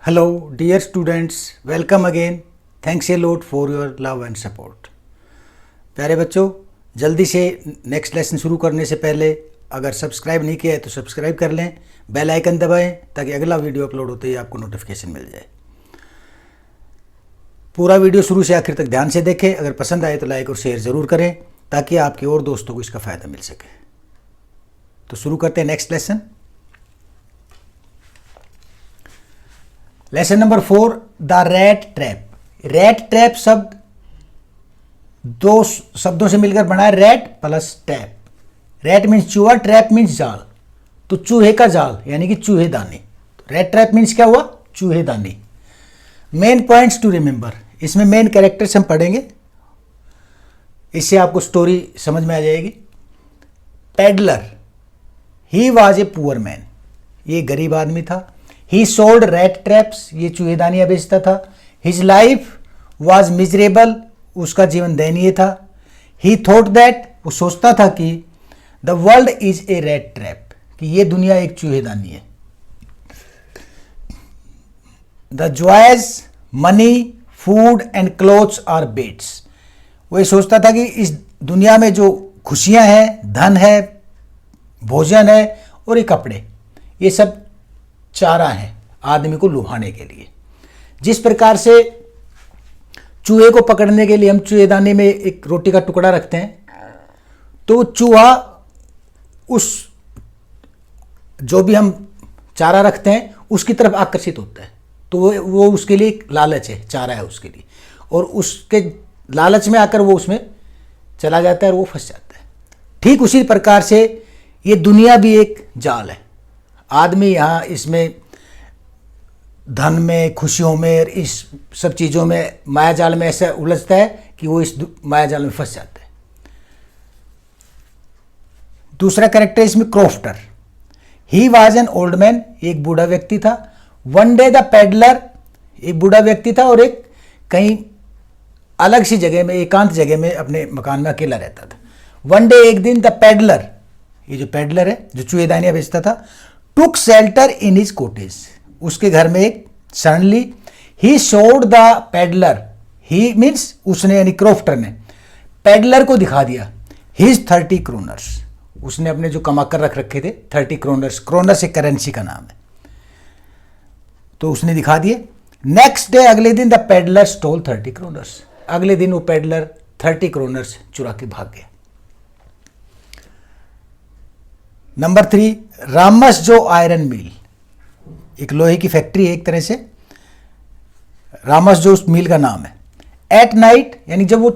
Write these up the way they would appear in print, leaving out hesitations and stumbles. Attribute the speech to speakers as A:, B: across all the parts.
A: Hello, dear students, welcome again. Thanks a lot for your love and support. प्यारे बच्चों, जल्दी से next lesson शुरू करने से पहले अगर सब्सक्राइब नहीं किया है तो सब्सक्राइब कर लें, बेल आइकन दबाएं ताकि अगला वीडियो अपलोड होते ही आपको नोटिफिकेशन मिल जाए। पूरा वीडियो शुरू से आखिर तक ध्यान से देखें। अगर पसंद आए तो लाइक और शेयर ज़रूर करें ताकि आपके और दोस्तों को इसका फ़ायदा मिल सके। तो शुरू करते हैं next lesson. Lesson number 4, the rat trap. Rat trap शब्द दो शब्दों से मिलकर बना है, rat plus trap. Rat means चूहा, ट्रैप मीन्स जाल। तो चूहे का जाल यानी कि चूहेदानी। रैट ट्रैप मीन्स क्या हुआ? चूहेदानी। मेन पॉइंट्स टू रिमेंबर, इसमें मेन कैरेक्टर्स हम पढ़ेंगे, इससे आपको स्टोरी समझ में आ जाएगी। Peddler, he was a poor man, ये गरीब आदमी था। ही सोल्ड रैट ट्रैप्स, ये चूहेदानियाँ बेचता था। हिज लाइफ वॉज मिजरेबल, उसका जीवन दयनीय था। ही थॉट दैट, वो सोचता था कि the world is a rat trap, कि ये दुनिया एक चूहेदानी है। The joys, money, food and clothes are baits, वो ये सोचता था कि इस दुनिया में जो खुशियां हैं, धन है, भोजन है और ये कपड़े, ये सब चारा है आदमी को लुभाने के लिए। जिस प्रकार से चूहे को पकड़ने के लिए हम चूहेदानी में एक रोटी का टुकड़ा रखते हैं, तो चूहा उस जो भी हम चारा रखते हैं उसकी तरफ आकर्षित होता है। तो वो उसके लिए एक लालच है, चारा है उसके लिए, और उसके लालच में आकर वो उसमें चला जाता है और वो फंस जाता है। ठीक उसी प्रकार से ये दुनिया भी एक जाल है। आदमी यहाँ इसमें धन में, खुशियों में, इस सब चीज़ों में, माया जाल में ऐसा उलझता है कि वो इस माया जाल में फंस जाता है। दूसरा कैरेक्टर इसमें crofter. He was an old man, एक बूढ़ा व्यक्ति था। वन डे द पेडलर, एक बूढ़ा व्यक्ति था और एक कहीं अलग सी जगह में, एकांत जगह में अपने मकान में अकेला रहता था। वन डे, एक दिन, द पेडलर, ये जो पेडलर है जो चूहेदानियाँ बेचता था, took shelter in his cottage, उसके घर में एक शरण ली। He showed the peddler, he means उसने यानी क्रॉफ्टर ने पेडलर को दिखा दिया हिज 30 क्रोनर्स, उसने अपने जो कमा कर रख रखे थे 30 क्रोनर्स, क्रोनर्स एक करेंसी का नाम है, तो उसने दिखा दिए। नेक्स्ट डे, अगले दिन, द पेडलर स्टोल 30 क्रोनर्स, अगले दिन वो पेडलर 30 क्रोनर्स चुरा के भाग गया। नंबर 3, रामस जो आयरन मिल, एक लोहे की फैक्ट्री है एक तरह से, रामस जो उस मिल का नाम है। एट नाइट, यानी जब वो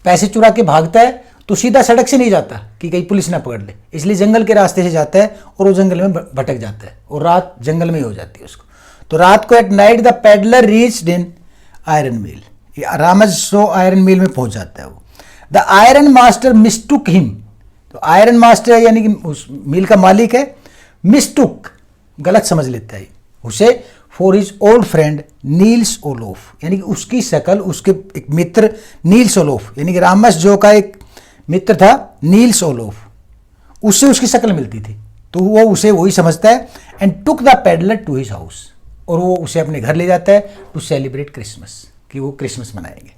A: पैसे चुरा के भागता है तो सीधा सड़क से नहीं जाता कि कहीं पुलिस ना पकड़ ले, इसलिए जंगल के रास्ते से जाता है और वो जंगल में भटक जाता है और रात जंगल में ही हो जाती है उसको। तो रात को at night the peddler reached in iron mill, रामस जो आयरन मिल में पहुंच जाता है वो। The iron master mistook him, तो आयरन मास्टर यानी कि उस मिल का मालिक है, मिस्टुक गलत समझ लेता है उसे, for his old friend Nils Olaf, यानी कि उसकी शक्ल, उसके एक मित्र नील्स ओलोफ, यानी कि रामस जो का एक मित्र था नील्स ओलोफ, उससे उसकी शक्ल मिलती थी, तो वो उसे वही समझता है। And took the peddler to his house, और वो उसे अपने घर ले जाता है टू सेलिब्रेट क्रिसमस, कि वो क्रिसमस मनाएंगे।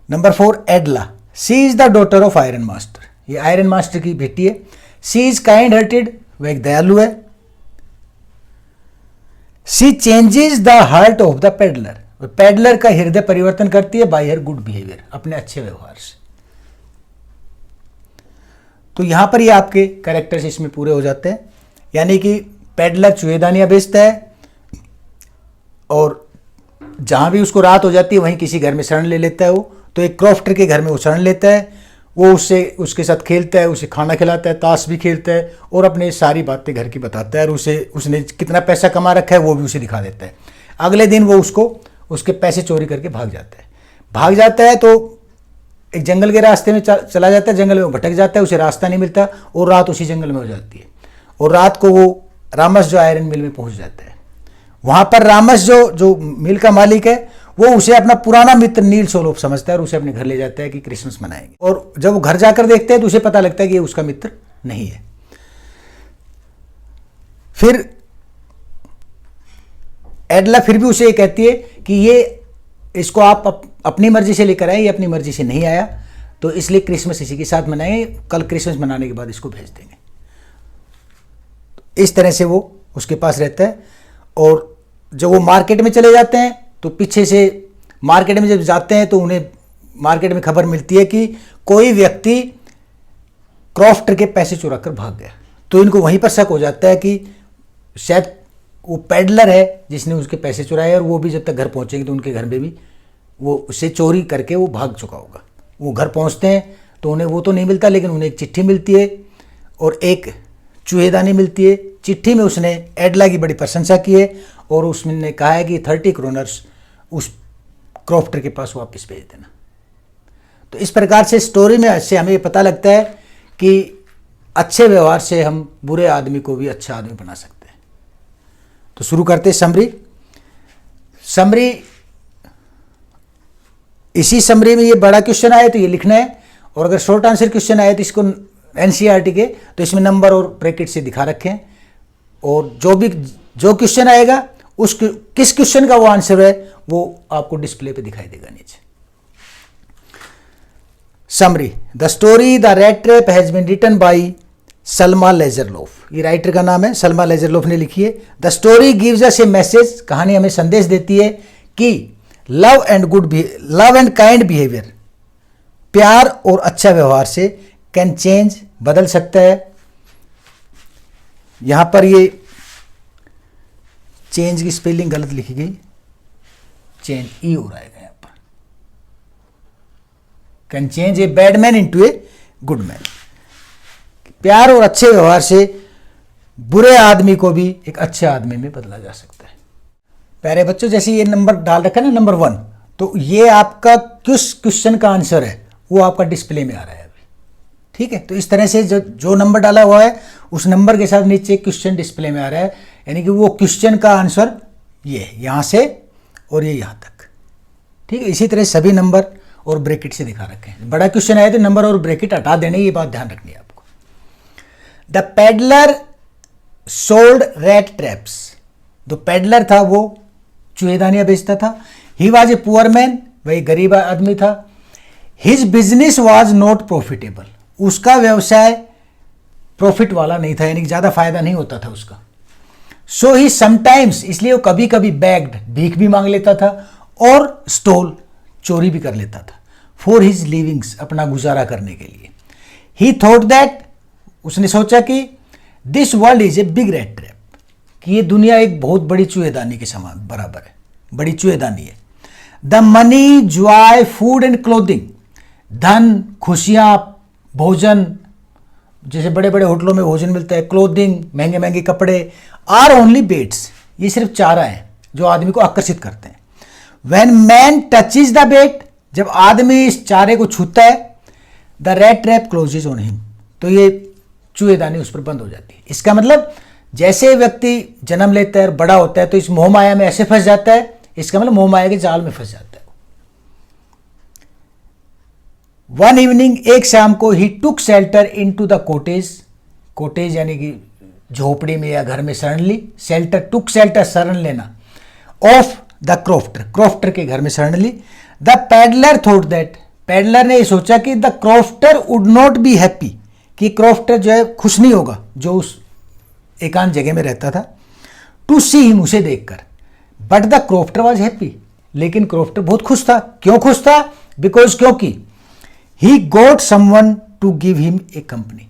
A: Number 4, एडला, she is the daughter of iron master, ये आयरन मास्टर की बेटी है। शी इज काइंड हार्टेड, वह एक दयालु है। She changes the heart of the peddler, peddler का हृदय परिवर्तन करती है बाय हर गुड बिहेवियर, अपने अच्छे व्यवहार से। तो यहां पर ये आपके कैरेक्टर्स इसमें पूरे हो जाते हैं, यानी कि पेडलर चूहेदानियां बेचता है और जहां भी उसको रात हो जाती है वहीं किसी घर में शरण ले लेता है वो, तो एक क्रॉफ्टर के घर में वो शरण लेता है, वो उसके साथ खेलता है, उसे खाना खिलाता है, ताश भी खेलता है और अपने सारी बातें घर की बताता है, और उसने कितना पैसा कमा रखा है वो भी उसे दिखा देता है। अगले दिन वो उसके पैसे चोरी करके भाग जाता है तो एक जंगल के रास्ते में चला जाता है, जंगल में भटक जाता है, उसे रास्ता नहीं मिलता और रात उसी जंगल में हो जाती है, और रात को वो रामस जो आयरन मिल में पहुंच जाता है। वहां पर रामस जो मिल का मालिक है वो उसे अपना पुराना मित्र नील सोलोफ समझता है और उसे अपने घर ले जाता है कि क्रिसमस मनाएंगे, और जब वो घर जाकर देखते हैं तो उसे पता लगता है कि ये उसका मित्र नहीं है। फिर एडला फिर भी उसे ये कहती है कि ये इसको आप अपनी मर्जी से लेकर आए, ये अपनी मर्जी से नहीं आया, तो इसलिए क्रिसमस इसी के साथ मनाएंगे, कल क्रिसमस मनाने के बाद इसको भेज देंगे। इस तरह से वो उसके पास रहता है। और जब वो मार्केट में चले जाते हैं तो पीछे से मार्केट में जब जाते हैं तो उन्हें मार्केट में खबर मिलती है कि कोई व्यक्ति क्रॉफ्टर के पैसे चुरा कर भाग गया। तो इनको वहीं पर शक हो जाता है कि शायद वो पेडलर है जिसने उसके पैसे चुराए, और वो भी जब तक घर पहुंचेंगे तो उनके घर में भी वो उससे चोरी करके वो भाग चुका होगा। वो घर पहुंचते हैं तो उन्हें वो तो नहीं मिलता, लेकिन उन्हें एक चिट्ठी मिलती है और एक चूहेदानी मिलती है। चिट्ठी में उसने एडला की बड़ी प्रशंसा की है और उसने कहा है कि 30 क्रोनर्स उस क्रॉफ्टर के पास वापस भेज देना। तो इस प्रकार से स्टोरी में से हमें पता लगता है कि अच्छे व्यवहार से हम बुरे आदमी को भी अच्छा आदमी बना सकते हैं। तो शुरू करते समरी। समरी, इसी समरी में ये बड़ा क्वेश्चन आए तो ये लिखना है, और अगर शॉर्ट आंसर क्वेश्चन आए तो इसको एनसीईआरटी के तो इसमें नंबर और ब्रैकेट से दिखा रखे हैं, और जो क्वेश्चन आएगा उस किस क्वेश्चन का वो आंसर है वो आपको डिस्प्ले पे दिखाई देगा नीचे। Summary, the story the rat trap has been written by Selma Lagerlof. ये राइटर का नाम है, सलमा लेजरलोफ ने लिखी है। The story gives us A message, कहानी हमें संदेश देती है कि लव एंड काइंड बिहेवियर, प्यार और अच्छा व्यवहार से कैन चेंज, बदल सकता है। यहां पर ये चेंज की स्पेलिंग गलत लिखी गई, चेंज ई हो रहा है यहां पर। Can change a bad man into a good man. प्यार और अच्छे व्यवहार से बुरे आदमी को भी एक अच्छे आदमी में बदला जा सकता है। प्यारे बच्चों, जैसे ये नंबर डाल रखा है ना, नंबर 1, तो ये आपका किस क्वेश्चन का आंसर है वो आपका डिस्प्ले में आ रहा है अभी, ठीक है। तो इस तरह से जो नंबर डाला हुआ है उस नंबर के साथ नीचे क्वेश्चन डिस्प्ले में आ रहा है, यानी कि वो क्वेश्चन का आंसर ये है, यहां से और ये यहां तक, ठीक है। इसी तरह सभी नंबर और ब्रैकेट से दिखा रखे हैं। बड़ा क्वेश्चन आए तो नंबर और ब्रैकेट हटा देने, ये बात ध्यान रखनी है आपको। The peddler sold rat traps, जो पेडलर था वो चूहेदानियां बेचता था। He was a poor man, वही गरीब आदमी था। His business was not profitable, उसका व्यवसाय प्रॉफिट वाला नहीं था, यानी कि ज्यादा फायदा नहीं होता था उसका। सो ही समटाइम्स, इसलिए वो कभी कभी बैग्ड, भीख भी मांग लेता था, और स्टोल, चोरी भी कर लेता था, फॉर हिज लिविंग्स, अपना गुजारा करने के लिए। ही थॉट दैट, उसने सोचा कि this world is a big rat trap, कि ये दुनिया एक बहुत बड़ी चूहेदानी के समान बराबर है, बड़ी चूहेदानी है। The money, Joy, food and clothing, धन, खुशियां, भोजन, जैसे बड़े बड़े होटलों में भोजन मिलता है, क्लोथिंग, महंगे महंगे कपड़े, आर ओनली बेट्स, ये सिर्फ चारा है जो आदमी को आकर्षित करते हैं। When man touches the bait, जब आदमी इस चारे को छूता है, the rat trap closes on him, तो ये चूहेदानी उस पर बंद हो जाती है। इसका मतलब जैसे व्यक्ति जन्म लेता है और बड़ा होता है तो इस मोह माया में ऐसे फंस जाता है, इसका मतलब मोह माया के जाल में फंस जाता है। वन इवनिंग, एक शाम को, he took shelter into the cottage, cottage यानी कि झोपड़ी में या घर में शरण ली, शेल्टर, टुक शेल्टर, शरण लेना, ऑफ द क्रॉफ्टर, क्रॉफ्टर के घर में शरण ली। The peddler thought that, peddler ने ये सोचा कि the crofter would not be happy, कि क्रॉफ्टर जो है खुश नहीं होगा, जो उस एकांत जगह में रहता था, टू सी हिम, उसे देखकर। But the crofter was happy, लेकिन क्रॉफ्टर बहुत खुश था। क्यों खुश था? बिकॉज, क्योंकि he got someone to give him a company,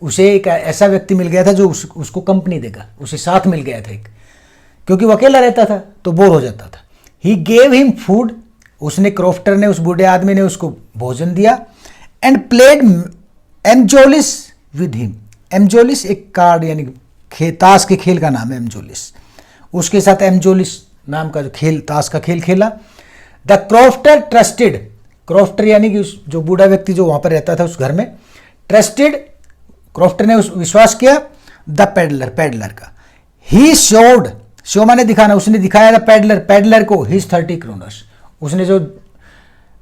A: उसे एक ऐसा व्यक्ति मिल गया था जो उसको कंपनी देगा, उसे साथ मिल गया था एक, क्योंकि वो अकेला रहता था तो बोर हो जाता था। ही गेव हिम फूड, उसने, क्रॉफ्टर ने, उस बूढ़े आदमी ने उसको भोजन दिया। एंड प्लेड एमजोलिस विद हिम, एमजोलिस एक कार्ड यानी ताश के खेल का नाम है एमजोलिस, उसके साथ एमजोलिस नाम का जो खेल, ताश का खेल खेला। द क्रॉफ्टर ट्रस्टेड, क्रॉफ्टर यानी कि जो बूढ़ा व्यक्ति जो वहां पर रहता था उस घर में, ट्रस्टेड, क्रॉफ्टर ने उस विश्वास किया द पेडलर, पेडलर का। ही शोड, शो माने दिखाना, उसने दिखाया द पेडलर, पेडलर को हिज 30 क्रोनर्स, उसने जो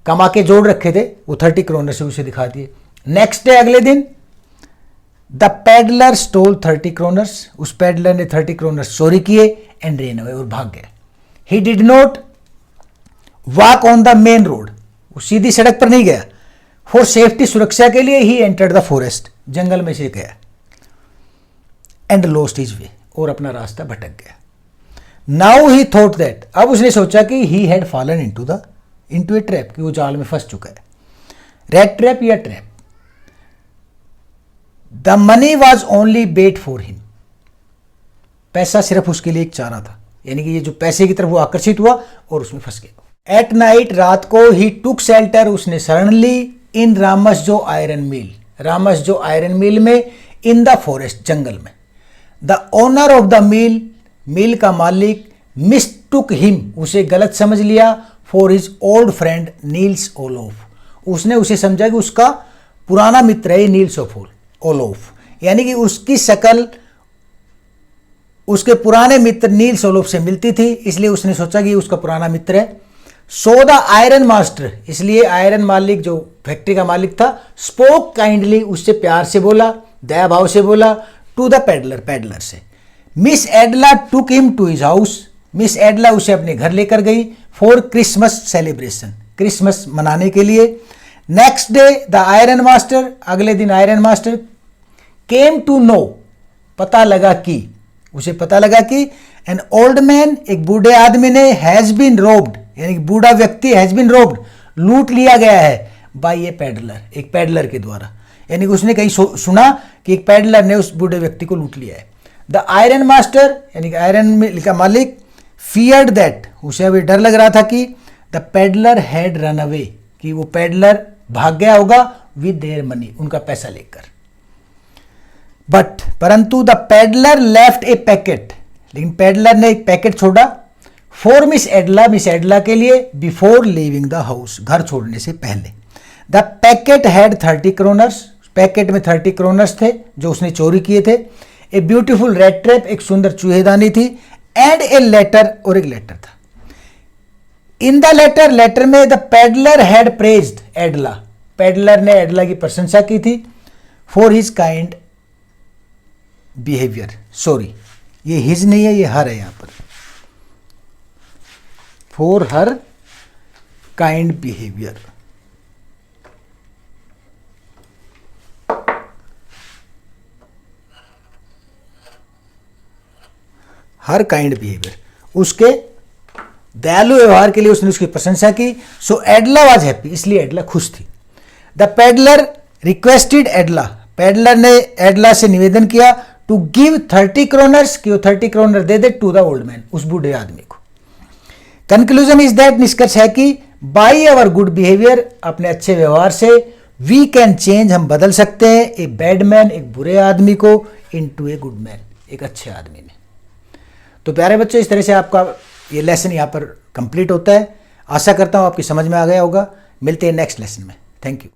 A: कमा के जोड़ रखे थे वो 30 क्रोनर से उसे दिखा दिए। नेक्स्ट डे, अगले दिन, द पेडलर स्टोल 30 क्रोनर्स, उस पेडलर ने 30 क्रोनर्स चोरी किए, एंड रेन अवे, और भाग गया। He did not walk on the main road, वो सीधी सड़क पर नहीं गया। फॉर सेफ्टी, सुरक्षा के लिए ही एंटर्ड द फॉरेस्ट, जंगल में से गया। एंड लॉस्ट हिज वे, और अपना रास्ता भटक गया। नाउ ही थॉट दैट, अब उसने सोचा कि he had fallen into a trap, कि वो जाल में फंस चुका है। रैट ट्रैप या trap. The money was only bait for him, पैसा सिर्फ उसके लिए एक चारा था, यानी कि ये जो पैसे की तरफ वो आकर्षित हुआ और उसमें फंस गया। एट नाइट, रात को, ही टुक शेल्टर, उसने शरण ली इन रामसजो आयरन मिल, रामसजो आयरन मिल में, इन द फॉरेस्ट, जंगल में। The owner of the mill, mill का मालिक, मिसटुक हिम, उसे गलत समझ लिया, for his old friend Nils Olof, उसने उसे समझा कि उसका पुराना मित्र है नील्स ओलोफ, यानी कि उसकी शक्ल उसके पुराने मित्र नील्स ओलोफ से मिलती थी, इसलिए उसने सोचा कि उसका पुराना मित्र है। सो द आयरन मास्टर, इसलिए आयरन मालिक जो फैक्ट्री का मालिक था, स्पोक काइंडली, उससे प्यार से बोला, दया भाव से बोला, टू द पेडलर, पेडलर से। Miss Edla took him to his house, Miss Edla उसे अपने घर लेकर गई, फॉर क्रिसमस सेलिब्रेशन, क्रिसमस मनाने के लिए। Next day the iron master, अगले दिन iron master, came to know, पता लगा कि, उसे पता लगा कि एन ओल्ड मैन, एक बूढ़े आदमी ने, हैज बीन रोब्ड, यानी कि बूढ़ा व्यक्ति, हैज बीन रोब्ड, लूट लिया गया है, बाय ए पेडलर, एक पेडलर के द्वारा, यानी कि उसने कहीं सुना कि एक पेडलर ने उस बूढ़े व्यक्ति को लूट लिया है। द आयरन मास्टर, यानी कि आयरन मिल का मालिक, फियर्ड दैट, उसे अभी डर लग रहा था कि the peddler had run away, कि वो पेडलर भाग गया होगा विद देयर मनी, उनका पैसा लेकर। बट, परंतु the peddler left A packet, लेकिन पेडलर ने एक पैकेट छोड़ा, फॉर मिस एडला, मिस एडला के लिए, बिफोर लीविंग द हाउस, घर छोड़ने से पहले। The packet had 30 kroners, packet में 30 क्रोनर्स थे जो उसने चोरी किए थे। ए ब्यूटीफुल रेड ट्रैप, एक सुंदर चूहेदानी थी। एंड ए लेटर, और एक लेटर था। इन द लेटर, लेटर में the peddler had praised एडला, peddler ने एडला की प्रशंसा की थी, for his kind behaviour, sorry ये हिज नहीं है, ये हर है यहां पर, for her kind behaviour. Her kind behaviour, उसके दयालु व्यवहार के लिए उसने उसकी प्रशंसा की। सो एडला वाज हैप्पी, इसलिए एडला खुश थी। द पेडलर रिक्वेस्टेड एडला, पेडलर ने एडला से निवेदन किया, टू गिव 30 क्रोनर्स, कि वो 30 क्रोनर दे दे टू द ओल्ड मैन, उस बूढ़े आदमी को। कंक्लूजन इज दैट, निष्कर्ष है कि बाई अवर गुड बिहेवियर, अपने अच्छे व्यवहार से, वी कैन चेंज, हम बदल सकते हैं, ए बैड मैन, एक बुरे आदमी को, इनटू ए गुड मैन, एक अच्छे आदमी में। तो प्यारे बच्चों, इस तरह से आपका ये लेसन यहाँ पर कंप्लीट होता है। आशा करता हूँ आपकी समझ में आ गया होगा। मिलते हैं नेक्स्ट लेसन में। Thank you.